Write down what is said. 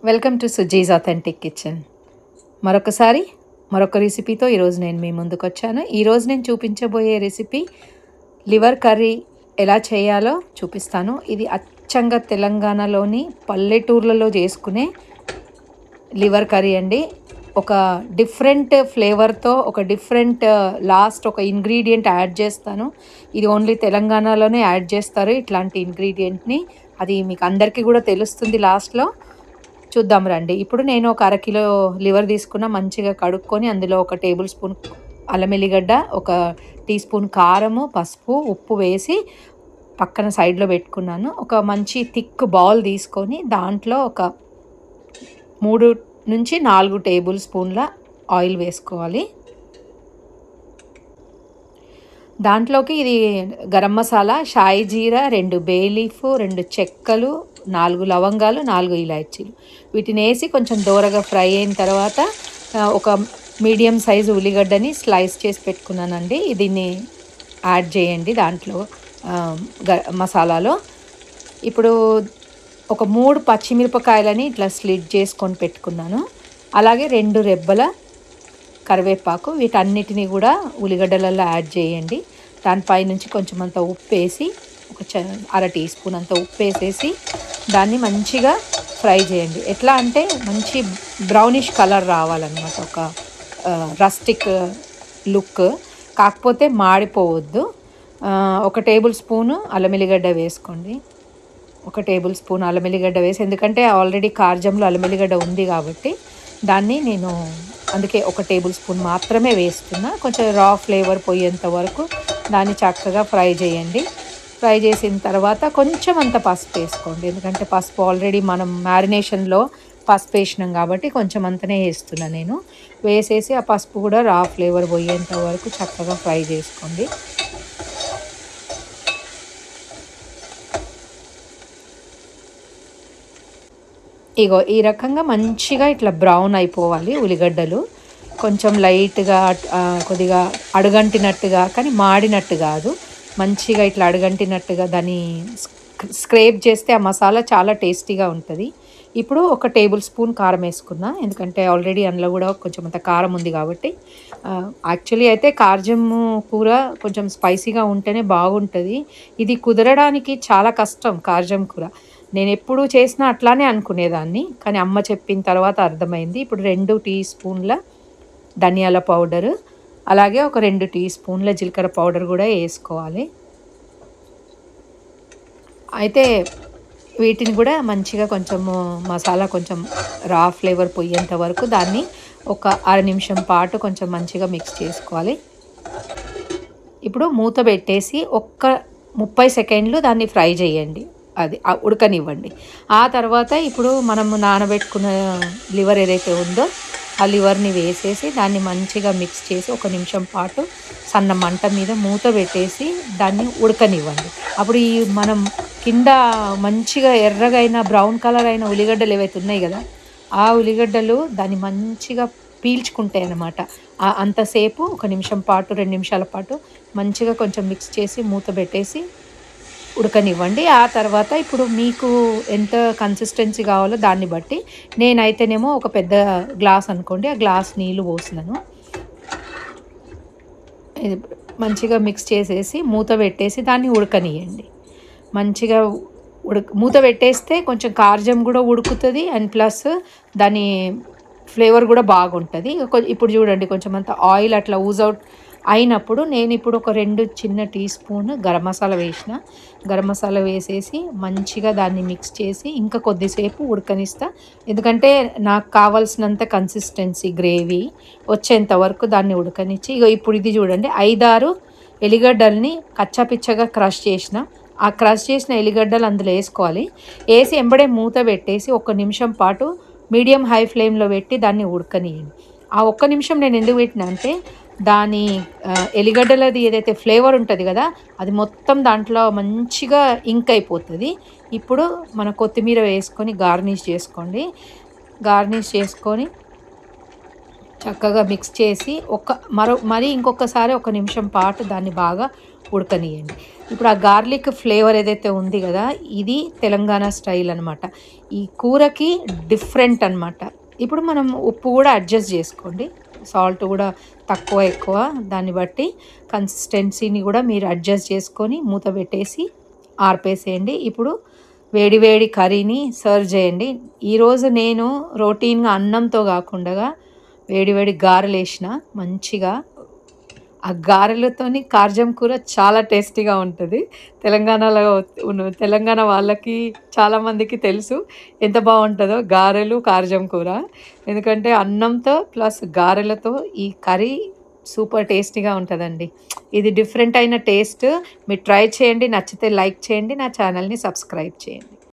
Welcome to Suji's authentic kitchen. మరొకసారి మరొక రెసిపీతో ఈరోజు నేను మీ ముందుకు వచ్చాను. ఈరోజు నేను చూపించబోయే రెసిపీ లివర్ కర్రీ ఎలా చేయాలో చూపిస్తాను. ఇది అచ్చంగా తెలంగాణలోని పల్లెటూర్లలో చేసుకునే లివర్ కర్రీ అండి. ఒక డిఫరెంట్ ఫ్లేవర్తో ఒక డిఫరెంట్ లాస్ట్ ఒక ఇంగ్రీడియంట్ యాడ్ చేస్తాను. ఇది ఓన్లీ తెలంగాణలోనే యాడ్ చేస్తారు ఇట్లాంటి ఇంగ్రీడియంట్ని. అది మీకు అందరికీ కూడా తెలుస్తుంది లాస్ట్లో. చూద్దాం రండి. ఇప్పుడు నేను ఒక అరకిలో లివర్ తీసుకున్న, మంచిగా కడుక్కొని అందులో ఒక టేబుల్ స్పూన్ అల్లం ఎల్లిగడ్డ, ఒక టీ స్పూన్ కారము, పసుపు, ఉప్పు వేసి పక్కన సైడ్లో పెట్టుకున్నాను. ఒక మంచి థిక్ బౌల్ తీసుకొని దాంట్లో ఒక 3-4 టేబుల్ స్పూన్ల ఆయిల్ వేసుకోవాలి. దాంట్లోకి ఇది గరం మసాలా, షాయి జీరా, 2 బే లీఫ్, 2 చెక్కలు, 4 లవంగాలు, 4 ఇలాచీలు వీటిని వేసి కొంచెం దోరగా ఫ్రై అయిన తర్వాత ఒక మీడియం సైజు ఉల్లిగడ్డని స్లైస్ చేసి పెట్టుకున్నానండి. దీన్ని యాడ్ చేయండి దాంట్లో మసాలాలో. ఇప్పుడు ఒక 3 పచ్చిమిరపకాయలని ఇట్లా స్లిట్ చేసుకొని పెట్టుకున్నాను. అలాగే 2 రెబ్బల కరివేపాకు, వీటన్నిటిని కూడా ఉల్లిగడ్డలలో యాడ్ చేయండి. దానిపై నుంచి కొంచెం అంత ఉప్పు వేసి ఒక అర టీ స్పూన్ అంత ఉప్పు వేసేసి దాన్ని మంచిగా ఫ్రై చేయండి. ఎట్లా అంటే మంచి బ్రౌనిష్ కలర్ రావాలన్నమాట, ఒక రస్టిక్ లుక్, కాకపోతే మాడిపోవద్దు. ఒక టేబుల్ స్పూను అల్లం ఎల్లిగడ్డ వేసుకోండి. ఒక టేబుల్ స్పూన్ అల్లం ఎల్లిగడ్డ వేసి, ఎందుకంటే ఆల్రెడీ కార్జంలో అల్లం ఎల్లిగడ్డ ఉంది కాబట్టి దాన్ని నేను అందుకే ఒక టేబుల్ స్పూన్ మాత్రమే వేస్తున్నా. కొంచెం రా ఫ్లేవర్ పోయేంత వరకు దాన్ని చక్కగా ఫ్రై చేయండి. ఫ్రై చేసిన తర్వాత కొంచెం అంత పసుపు వేసుకోండి, ఎందుకంటే పసుపు ఆల్రెడీ మనం మ్యారినేషన్లో పసుపు వేసినాం కాబట్టి కొంచెం అంతనే వేస్తున్నా నేను. వేసేసి ఆ పసుపు కూడా రా ఫ్లేవర్ పోయేంత వరకు చక్కగా ఫ్రై చేసుకోండి. ఇగో ఈ రకంగా మంచిగా ఇట్లా బ్రౌన్ అయిపోవాలి ఉల్లిగడ్డలు. కొంచెం లైట్గా కొద్దిగా అడుగంటినట్టుగా, కానీ మాడినట్టు కాదు, మంచిగా ఇట్లా అడుగంటినట్టుగా దాన్ని స్క్రేప్ చేస్తే ఆ మసాలా చాలా టేస్టీగా ఉంటుంది. ఇప్పుడు ఒక టేబుల్ స్పూన్ కారం వేసుకున్నా, ఎందుకంటే ఆల్రెడీ అందులో కూడా కొంచెం అంత కారం ఉంది కాబట్టి. యాక్చువల్లీ అయితే కార్జము కూర కొంచెం స్పైసీగా ఉంటేనే బాగుంటుంది. ఇది కుదరడానికి చాలా కష్టం కార్జం కూర. నేను ఎప్పుడు చేసినా అట్లానే అనుకునేదాన్ని, కానీ అమ్మ చెప్పిన తర్వాత అర్థమైంది. ఇప్పుడు 2 టీ స్పూన్ల ధనియాల పౌడరు, అలాగే ఒక 2 టీ స్పూన్ల జీలకర్ర పౌడర్ కూడా వేసుకోవాలి. అయితే వీటిని కూడా మంచిగా కొంచెము మసాలా కొంచెం రా ఫ్లేవర్ పోయేంత వరకు దాన్ని ఒక అర నిమిషం పాటు కొంచెం మంచిగా మిక్స్ చేసుకోవాలి. ఇప్పుడు మూత పెట్టేసి ఒక్క 30 సెకండ్లు దాన్ని ఫ్రై చేయండి, అది ఉడకనివ్వండి. ఆ తర్వాత ఇప్పుడు మనము నానబెట్టుకున్న లివర్ ఏదైతే ఉందో ఆ లివర్ని వేసేసి దాన్ని మంచిగా మిక్స్ చేసి 1 నిమిషం పాటు సన్న మంట మీద మూత పెట్టేసి దాన్ని ఉడకనివ్వండి. అప్పుడు ఈ మనం కింద మంచిగా ఎర్రగా అయిన బ్రౌన్ కలర్ అయిన ఉల్లిగడ్డలు ఏవైతే ఉన్నాయి కదా, ఆ ఉల్లిగడ్డలు దాన్ని మంచిగా పీల్చుకుంటాయి అన్నమాట. అంతసేపు 1 నిమిషం పాటు 2 నిమిషాల పాటు మంచిగా కొంచెం మిక్స్ చేసి మూత పెట్టేసి ఉడకనివ్వండి. ఆ తర్వాత ఇప్పుడు మీకు ఎంత కన్సిస్టెన్సీ కావాలో దాన్ని బట్టి, నేనైతేనేమో ఒక పెద్ద గ్లాస్ అనుకోండి, ఆ గ్లాస్ నీళ్ళు పోసినాను. ఇది మంచిగా మిక్స్ చేసేసి మూత పెట్టేసి దాన్ని ఉడకనియండి. మంచిగా మూత పెట్టేస్తే కొంచెం కార్జం కూడా ఉడుకుతుంది, అండ్ ప్లస్ దాని ఫ్లేవర్ కూడా బాగుంటుంది. ఇప్పుడు చూడండి కొంచెం అంత ఆయిల్ అట్లా ఊజ్ అవుట్ అయినప్పుడు నేను ఇప్పుడు ఒక 2 చిన్న టీ స్పూన్ గరం మసాలా వేసిన. గరం మసాలా వేసేసి మంచిగా దాన్ని మిక్స్ చేసి ఇంకా కొద్దిసేపు ఉడకనిస్తా, ఎందుకంటే నాకు కావాల్సినంత కన్సిస్టెన్సీ గ్రేవీ వచ్చేంత వరకు దాన్ని ఉడకనిచ్చి, ఇప్పుడు ఇది చూడండి 5-6 ఎల్లిగడ్డల్ని కచ్చాపిచ్చగా క్రష్ చేసిన. ఆ క్రష్ చేసిన ఎల్లిగడ్డలు అందులో వేసుకోవాలి. వేసి ఎంబడే మూత పెట్టేసి 1 నిమిషం పాటు మీడియం హై ఫ్లేమ్లో పెట్టి దాన్ని ఉడకనియండి. ఆ 1 నిమిషం నేను ఎందుకు పెట్టినా అంటే దాని ఎల్లిగడ్డలది ఏదైతే ఫ్లేవర్ ఉంటుంది కదా, అది మొత్తం దాంట్లో మంచిగా ఇంక్ అయిపోతుంది. ఇప్పుడు మన కొత్తిమీర వేసుకొని గార్నిష్ చేసుకోండి. గార్నిష్ చేసుకొని చక్కగా మిక్స్ చేసి మరి ఇంకొకసారి 1 నిమిషం పాటు దాన్ని బాగా ఉడకనియండి. ఇప్పుడు ఆ గార్లిక్ ఫ్లేవర్ ఏదైతే ఉంది గదా! ఇది తెలంగాణ స్టైల్ అనమాట. ఈ కూరకి డిఫరెంట్ అనమాట. ఇప్పుడు మనం ఉప్పు గూడా అడ్జస్ట్ జేసుకోండి. సాల్ట్ గూడా తక్కువ, ఎక్కువ దాన్ని బట్టి కన్సిస్టెన్సీని గూడా మీరు అడ్జస్ట్ చేసుకొని మూత పెట్టేసి ఆర్పేసేయండి. ఇప్పుడు వేడి వేడి కర్రీని సర్వ్ చేయండి. ఈరోజు నేను రొటీన్‌గా అన్నంతో గాకుండగా వేడి వేడి గారెలేసిన మంచిగా ఆ గారెలతోని కార్జం కూర చాలా టేస్టీగా ఉంటది. తెలంగాణలో తెలంగాణ వాళ్ళకి చాలామందికి తెలుసు ఎంత బావుంటదో గారెలు, కార్జం కూర. ఎందుకంటే అన్నంతో ప్లస్ గారెలతో ఈ కర్రీ సూపర్ టేస్టీగా ఉంటదండి. ఇది డిఫరెంట్ అయిన టేస్ట్. మీరు ట్రై చేయండి. నచ్చితే లైక్ చేయండి. నా ఛానల్‌ని సబ్స్క్రైబ్ చేయండి.